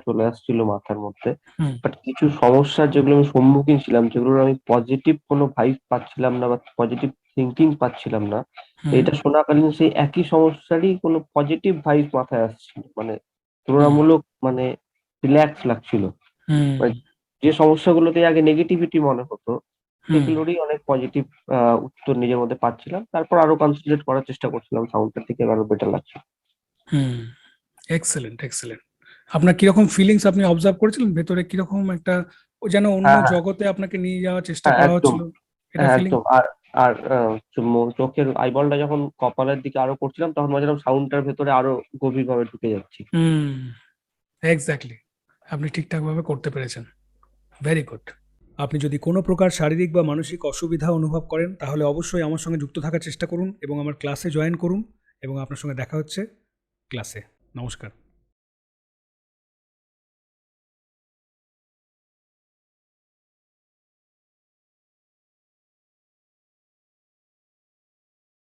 চলে আসছিল মাথার মধ্যে। হুম, বাট কিছু সমস্যার যেগুলো আমি সম্মুখীন ছিলাম, যেগুলোর আমি পজিটিভ কোনো ভাইব পাচ্ছিলাম না বা পজিটিভ থিঙ্কিং পাচ্ছিলাম না, হুম, এটা শোনাকালীন সেই একই সমস্যারই কোনো পজিটিভ ভাইব মাথায় আসছিল, মানে হুম, তুলনামূলক মানে রিল্যাক্স লাগছিল। হুম, মানে যে সমস্যাগুলোতে আগে নেগেটিভিটি মনে হতো, হুম, সেগুলোরই অনেক পজিটিভ উত্তর নিজের মধ্যে পাচ্ছিলাম। তারপর আরো কনসেন্ট্রেট করার চেষ্টা করছিলাম, সাউন্ডটার থেকে আরো বেটার লাগছে। হুম। Excellent, excellent. আপনার কিরকম ফিলিংস আপনি অবজার্ভ করেছিলেন ভেতরে? কিরকম একটা ও যেন অন্য হ্যাঁ, হ্যাঁ, জগতে আপনাকে নিয়ে যাওয়ার চেষ্টা হ্যাঁ, করা একদম। হচ্ছিল, এটা হ্যাঁ, ফিলিং? একদম। আর আর চোখের আইবলটা যখন কপালের দিকে আরো করছিলাম, তখন মনে হচ্ছিলাম সাউন্ডটার ভেতরে আরো গভীর ভাবে ঢুকে যাচ্ছি। হুম, এক্স্যাক্টলি। আপনি ঠিকঠাকভাবে করতে পেরেছেন। Very good. আপনি যদি কোনো প্রকার শারীরিক বা মানসিক অসুবিধা অনুভব করেন তাহলে অবশ্যই আমার সঙ্গে যুক্ত থাকার চেষ্টা করুন এবং আমার ক্লাসে জয়েন করুন, এবং আপনার সঙ্গে দেখা হচ্ছে ক্লাসে। নমস্কার।